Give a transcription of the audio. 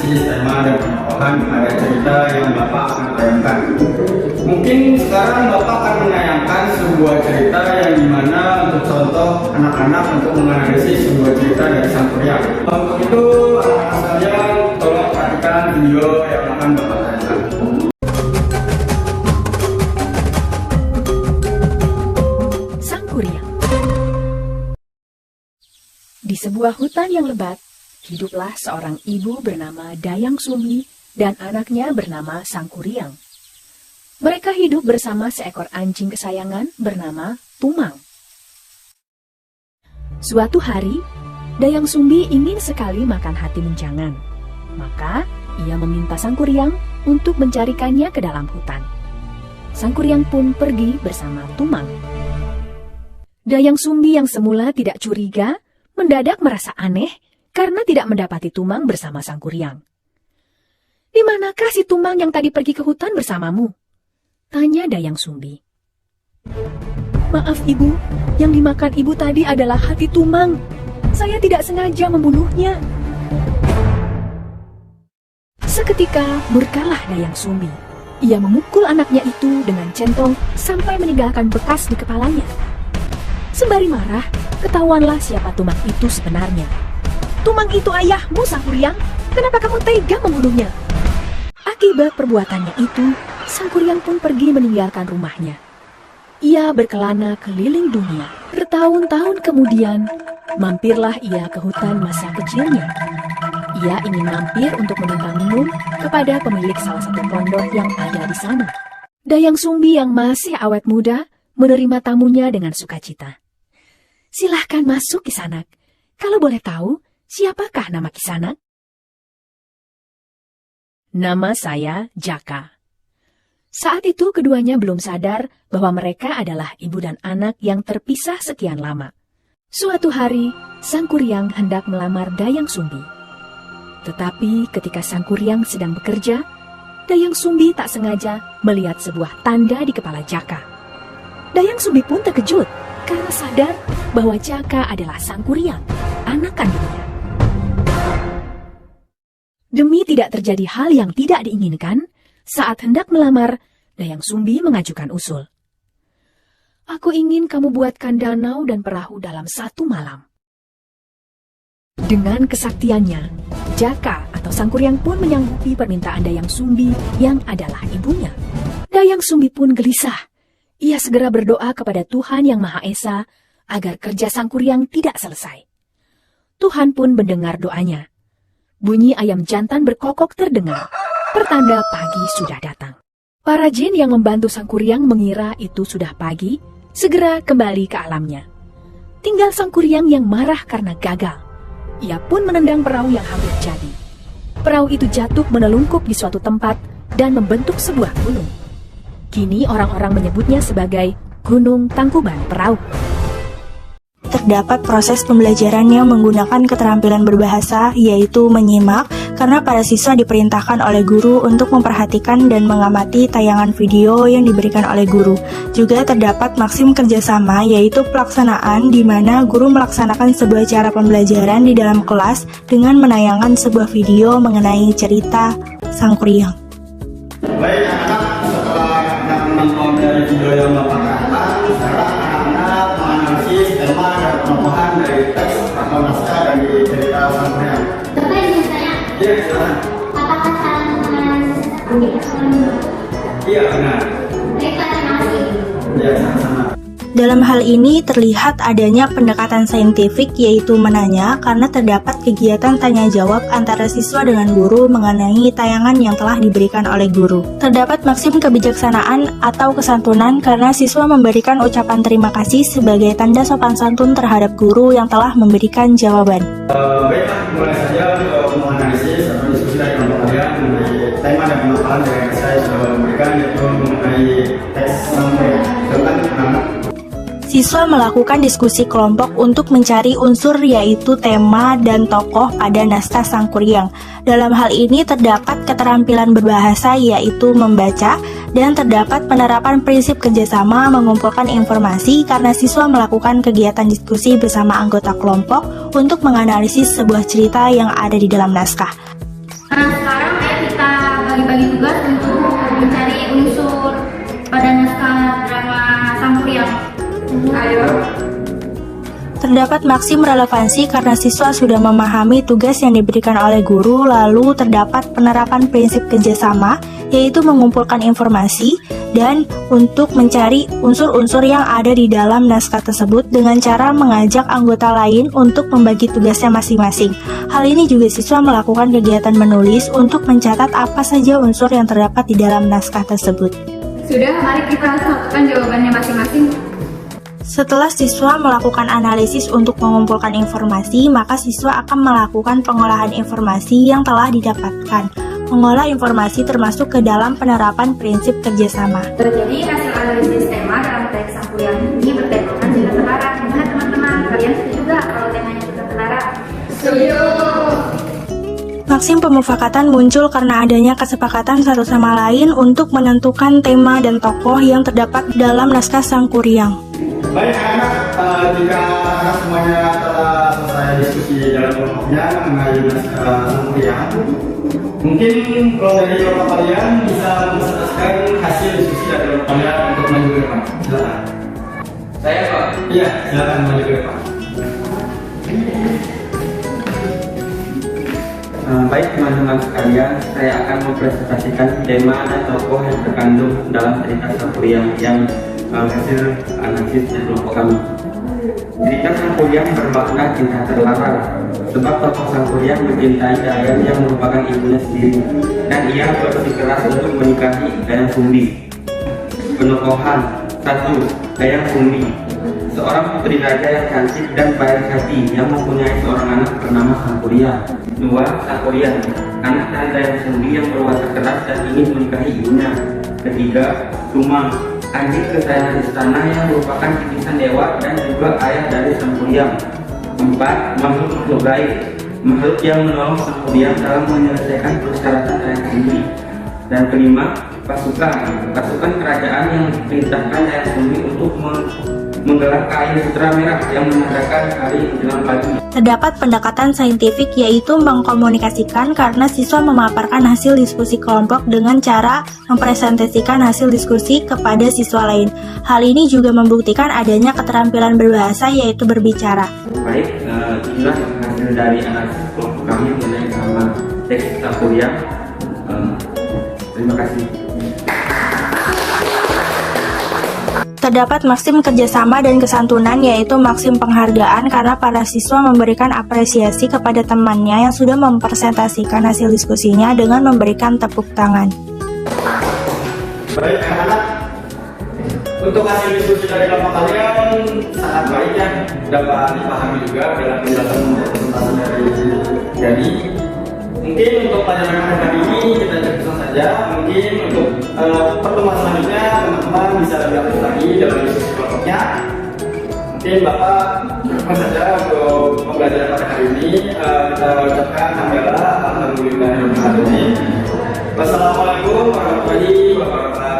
menganalisis tema dan penokohan ada cerita yang Bapak akan tayangkan. Mungkin sekarang Bapak akan menayangkan sebuah cerita yang dimana untuk contoh anak-anak untuk menganalisis sebuah cerita dari Sang Kuryang. Untuk itu, anak-anak sekalian tolong perhatikan video yang akan Bapak tayangkan. Sang Kuryang. Di sebuah hutan yang lebat, hiduplah seorang ibu bernama Dayang Sumbi dan anaknya bernama Sang Kuryang. Mereka hidup bersama seekor anjing kesayangan bernama Tumang. Suatu hari, Dayang Sumbi ingin sekali makan hati menjangan. Maka, ia meminta Sang Kuryang untuk mencarikannya ke dalam hutan. Sang Kuryang pun pergi bersama Tumang. Dayang Sumbi yang semula tidak curiga, mendadak merasa aneh karena tidak mendapati Tumang bersama Sang Kuryang. "Di manakah si Tumang yang tadi pergi ke hutan bersamamu?" tanya Dayang Sumbi. "Maaf ibu, yang dimakan ibu tadi adalah hati Tumang. Saya tidak sengaja membunuhnya." Seketika murkalah Dayang Sumbi. Ia memukul anaknya itu dengan centong sampai meninggalkan bekas di kepalanya. Sembari marah, ketahuanlah siapa Tumang itu sebenarnya. "Tumang itu ayahmu, Sang Kuryang. Kenapa kamu tega membunuhnya?" Akibat perbuatannya itu, Sang Kuryang pun pergi meninggalkan rumahnya. Ia berkelana keliling dunia. Bertahun-tahun kemudian, mampirlah ia ke hutan masa kecilnya. Ia ingin mampir untuk meminta minum kepada pemilik salah satu pondok yang ada di sana. Dayang Sumbi yang masih awet muda menerima tamunya dengan sukacita. "Silahkan masuk, Kisanak. Kalau boleh tahu, siapakah nama Kisanak?" "Nama saya Jaka." Saat itu keduanya belum sadar bahwa mereka adalah ibu dan anak yang terpisah sekian lama. Suatu hari, Sang Kuryang hendak melamar Dayang Sumbi. Tetapi ketika Sang Kuryang sedang bekerja, Dayang Sumbi tak sengaja melihat sebuah tanda di kepala Jaka. Dayang Sumbi pun terkejut karena sadar bahwa Jaka adalah Sang Kuryang, anak kandungnya. Demi tidak terjadi hal yang tidak diinginkan, saat hendak melamar, Dayang Sumbi mengajukan usul. "Aku ingin kamu buatkan danau dan perahu dalam satu malam." Dengan kesaktiannya, Jaka atau Sang Kuryang pun menyanggupi permintaan Dayang Sumbi yang adalah ibunya. Dayang Sumbi pun gelisah. Ia segera berdoa kepada Tuhan Yang Maha Esa agar kerja Sang Kuryang tidak selesai. Tuhan pun mendengar doanya. Bunyi ayam jantan berkokok terdengar, pertanda pagi sudah datang. Para jin yang membantu Sang Kuryang mengira itu sudah pagi, segera kembali ke alamnya. Tinggal Sang Kuryang yang marah karena gagal. Ia pun menendang perahu yang hampir jadi. Perahu itu jatuh menelungkup di suatu tempat dan membentuk sebuah gunung. Kini orang-orang menyebutnya sebagai Gunung Tangkuban Perahu. Terdapat proses pembelajaran yang menggunakan keterampilan berbahasa, yaitu menyimak, karena para siswa diperintahkan oleh guru untuk memperhatikan dan mengamati tayangan video yang diberikan oleh guru. Juga terdapat maksim kerjasama, yaitu pelaksanaan di mana guru melaksanakan sebuah cara pembelajaran di dalam kelas dengan menayangkan sebuah video mengenai cerita Sang Kuryang. Baik anak-anak, setelah menonton dari video yang Bapak tayangkan, sekarang anak-anak menganalisis tema dan penokohan dari teks atau naskah dari cerita Sang Kuryang. Bapak izin saya, Iya, silakan. apakah salah menganalisis tentang Iya, benar. Baik Pak, terima kasih. Iya, sama-sama. Dalam hal ini terlihat adanya pendekatan saintifik, yaitu menanya, karena terdapat kegiatan tanya-jawab antara siswa dengan guru mengenai tayangan yang telah diberikan oleh guru. Terdapat maksim kebijaksanaan atau kesantunan karena siswa memberikan ucapan terima kasih sebagai tanda sopan santun terhadap guru yang telah memberikan jawaban. Baiklah, mulai saja untuk menganalisis atau diskusi dari kelompok kalian mengenai tema dan pemaparan dari yang saya sudah memberikan, yaitu mengenai teks Sang Kuryang. Silakan anak-anak. Siswa melakukan diskusi kelompok untuk mencari unsur yaitu tema dan tokoh pada naskah Sang Kuryang. Dalam hal ini terdapat keterampilan berbahasa yaitu membaca, dan terdapat penerapan prinsip kerjasama mengumpulkan informasi karena siswa melakukan kegiatan diskusi bersama anggota kelompok untuk menganalisis sebuah cerita yang ada di dalam naskah. bagi tugas untuk mencari unsur pada naskah drama Sangkuriang. Ayo. Terdapat maksim relevansi karena siswa sudah memahami tugas yang diberikan oleh guru, lalu terdapat penerapan prinsip kerjasama, yaitu mengumpulkan informasi, dan untuk mencari unsur-unsur yang ada di dalam naskah tersebut dengan cara mengajak anggota lain untuk membagi tugasnya masing-masing. Hal ini juga siswa melakukan kegiatan menulis untuk mencatat apa saja unsur yang terdapat di dalam naskah tersebut. Sudah, mari kita satukan jawabannya masing-masing. Setelah siswa melakukan analisis untuk mengumpulkan informasi, maka siswa akan melakukan pengolahan informasi yang telah didapatkan. Mengolah informasi termasuk ke dalam penerapan prinsip kerjasama. Jadi hasil analisis tema dalam teks Sangkuriang ini bertemakan jika terlarang. Gimana teman-teman? Kalian setuju nggak kalau temanya jika terlarang? Setuju! Maksim pemufakatan muncul karena adanya kesepakatan satu sama lain untuk menentukan tema dan tokoh yang terdapat dalam naskah Sangkuriang. Baik anak-anak, jika anak semuanya telah selesai diskusi dalam kelompoknya mengenai naskah Sangkuriang, mungkin kalau dari kelompok kalian bisa menjelaskan hasil diskusi dari kelompok kalian untuk maju ke depan. Silakan. Saya Pak. Iya, silakan maju ke depan. Baik teman-teman sekalian, saya akan mempresentasikan tema dan tokoh yang terkandung dalam cerita Sangkuriang yang hasil analisis dari kelompok kami. Cerita Sangkuriang bermakna cinta terlarang, sebab tokoh Sangkuriang mencintai Dayang yang merupakan ibunya sendiri, dan ia bersikeras untuk menikahi Dayang Sumbi. Penokohan 1. Dayang Sumbi, seorang putri raja yang cantik dan baik hati yang mempunyai seorang anak bernama Sangkuriang. 2. Sangkuriang, anak dari Dayang Sumbi yang berwatak keras dan ingin menikahi ibunya. 3. Sumang, adik kesayangan istana yang merupakan titisan dewa dan juga ayah dari Sangkuriang. 4. Makhluk gaib, makhluk yang menolong Sangkuriang dalam menyelesaikan persyaratan Dayang Sumbi. Dan 5. Pasukan kerajaan yang diperintahkan Dayang Sumbi untuk menggelar kain sutra merah yang menandakan hari menjelang pagi. Terdapat pendekatan saintifik yaitu mengkomunikasikan karena siswa memaparkan hasil diskusi kelompok dengan cara mempresentasikan hasil diskusi kepada siswa lain. Hal ini juga membuktikan adanya keterampilan berbahasa yaitu berbicara. Baik, inilah hasil dari analisis kelompok kami mengenai drama teks Sangkuriang. Terima kasih. Terdapat maksim kerjasama dan kesantunan yaitu maksim penghargaan karena para siswa memberikan apresiasi kepada temannya yang sudah mempresentasikan hasil diskusinya dengan memberikan tepuk tangan. Baik anak-anak, untuk hasil diskusi dari kelompok kalian sangat baik ya, dapat dipahami juga dalam penjelasan presentasi dari mungkin untuk pelajaran hari ini kita cukup saja. Mungkin untuk pertemuan selanjutnya teman-teman bisa lebih aktif lagi dalam diskusi kelompoknya. Mungkin Bapak cukup saja untuk pembelajaran pada hari ini. Kita ucapkan alhamdulillah. Wassalamualaikum warahmatullahi wabarakatuh.